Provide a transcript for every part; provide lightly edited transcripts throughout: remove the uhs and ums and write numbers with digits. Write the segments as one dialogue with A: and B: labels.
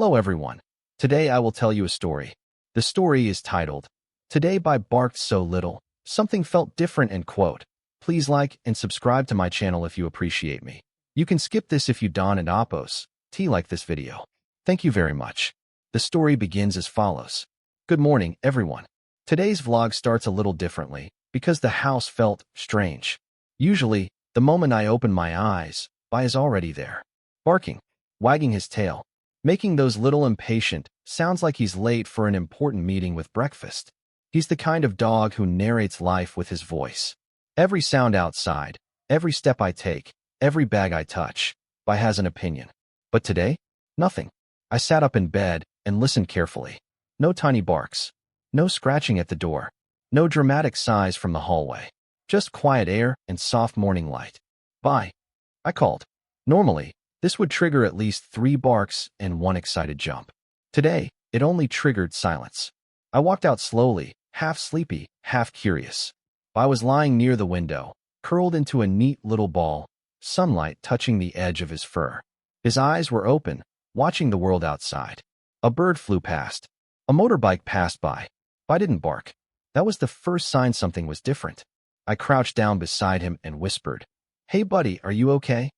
A: Hello everyone. Today I will tell you a story. The story is titled, Today By Barked So Little, Something Felt Different and quote, Please like and subscribe to my channel if you appreciate me. You can skip this if you don't and oppose. Like this video. Thank you very much. The story begins as follows. Good morning, everyone. Today's vlog starts a little differently because the house felt strange. Usually, the moment I open my eyes, Bai is already there. Barking, wagging his tail, making those little impatient sounds like he's late for an important meeting with breakfast. He's the kind of dog who narrates life with his voice. Every sound outside, every step I take, every bag I touch, Bai has an opinion. But today, nothing. I sat up in bed and listened carefully. No tiny barks. No scratching at the door. No dramatic sighs from the hallway. Just quiet air and soft morning light. Bai, I called. Normally, this would trigger at least 3 barks and 1 excited jump. Today, it only triggered silence. I walked out slowly, half sleepy, half curious. Bai was lying near the window, curled into a neat little ball, sunlight touching the edge of his fur. His eyes were open, watching the world outside. A bird flew past. A motorbike passed by. Bai didn't bark. That was the first sign something was different. I crouched down beside him and whispered, Hey buddy, are you okay?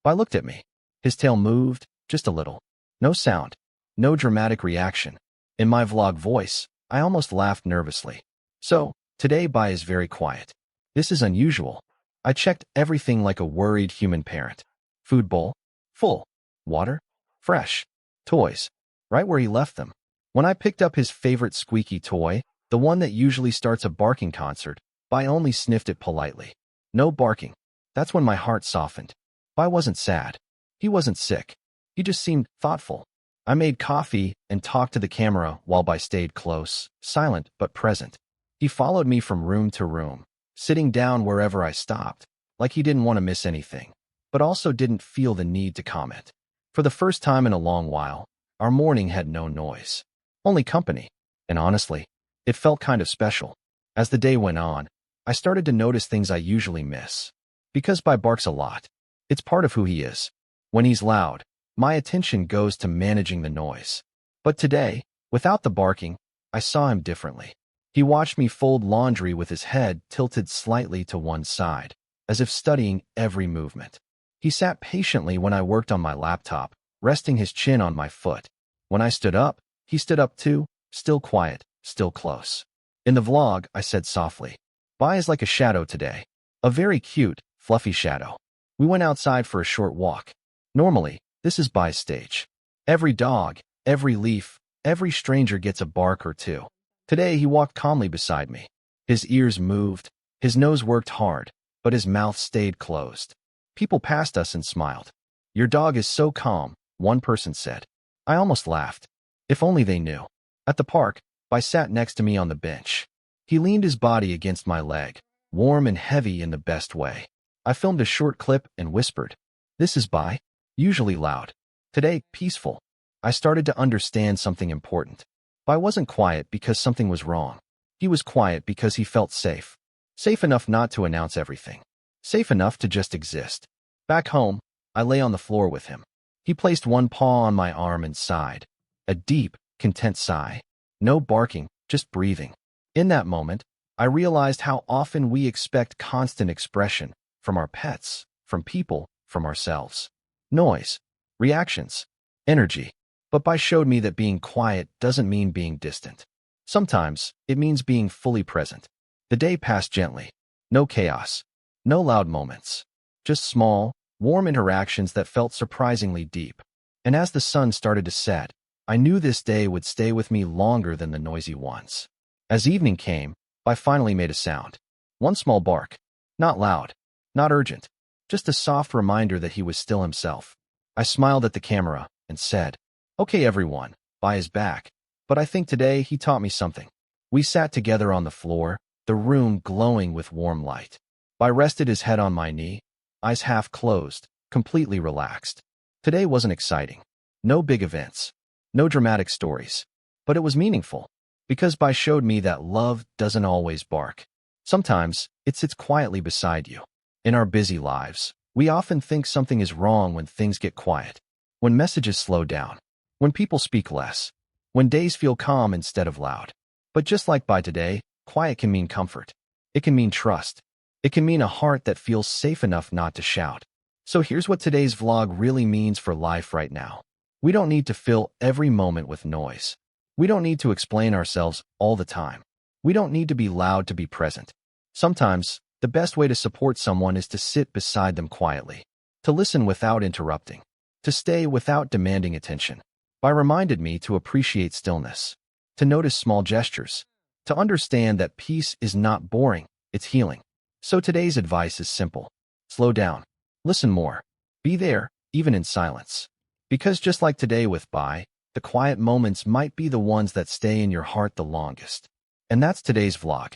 A: Bai looked at me. His tail moved, just a little. No sound. No dramatic reaction. In my vlog voice, I almost laughed nervously. So, today Bai is very quiet. This is unusual. I checked everything like a worried human parent. Food bowl? Full. Water? Fresh. Toys? Right where he left them. When I picked up his favorite squeaky toy, the one that usually starts a barking concert, Bai only sniffed it politely. No barking. That's when my heart softened. Bai wasn't sad. He wasn't sick. He just seemed thoughtful. I made coffee and talked to the camera while Bai stayed close, silent but present. He followed me from room to room, sitting down wherever I stopped, like he didn't want to miss anything, but also didn't feel the need to comment. For the first time in a long while, our morning had no noise. Only company. And honestly, it felt kind of special. As the day went on, I started to notice things I usually miss. Because Bai barks a lot. It's part of who he is. When he's loud, my attention goes to managing the noise. But today, without the barking, I saw him differently. He watched me fold laundry with his head tilted slightly to one side, as if studying every movement. He sat patiently when I worked on my laptop, resting his chin on my foot. When I stood up, he stood up too, still quiet, still close. In the vlog, I said softly, Bai is like a shadow today. A very cute, fluffy shadow. We went outside for a short walk. Normally, this is Bai's stage. Every dog, every leaf, every stranger gets a bark or two. Today, he walked calmly beside me. His ears moved, his nose worked hard, but his mouth stayed closed. People passed us and smiled. Your dog is so calm, one person said. I almost laughed. If only they knew. At the park, Bai sat next to me on the bench. He leaned his body against my leg, warm and heavy in the best way. I filmed a short clip and whispered, This is Bai. Usually loud. Today, peaceful. I started to understand something important. Bai wasn't quiet because something was wrong. He was quiet because he felt safe. Safe enough not to announce everything. Safe enough to just exist. Back home, I lay on the floor with him. He placed one paw on my arm and sighed. A deep, content sigh. No barking, just breathing. In that moment, I realized how often we expect constant expression from our pets, from people, from ourselves. Noise, reactions, energy. But Bai showed me that being quiet doesn't mean being distant. Sometimes, it means being fully present. The day passed gently. No chaos. No loud moments. Just small, warm interactions that felt surprisingly deep. And as the sun started to set, I knew this day would stay with me longer than the noisy ones. As evening came, Bai finally made a sound. One small bark. Not loud. Not urgent. Just a soft reminder that he was still himself. I smiled at the camera and said, Okay everyone, Bai is back. But I think today he taught me something. We sat together on the floor, the room glowing with warm light. Bai rested his head on my knee, eyes half closed, completely relaxed. Today wasn't exciting. No big events. No dramatic stories. But it was meaningful. Because Bai showed me that love doesn't always bark. Sometimes, it sits quietly beside you. In our busy lives, we often think something is wrong when things get quiet. When messages slow down. when people speak less, when days feel calm instead of loud. But just like by today, quiet can mean comfort. It can mean trust. It can mean a heart that feels safe enough not to shout. So here's what today's vlog really means for life right now. We don't need to fill every moment with noise. We don't need to explain ourselves all the time. We don't need to be loud to be present. Sometimes, the best way to support someone is to sit beside them quietly, to listen without interrupting, to stay without demanding attention. By reminded me to appreciate stillness, to notice small gestures, to understand that peace is not boring, it's healing. So today's advice is simple. Slow down. Listen more. Be there, even in silence. Because just like today with Bye, the quiet moments might be the ones that stay in your heart the longest. And that's today's vlog.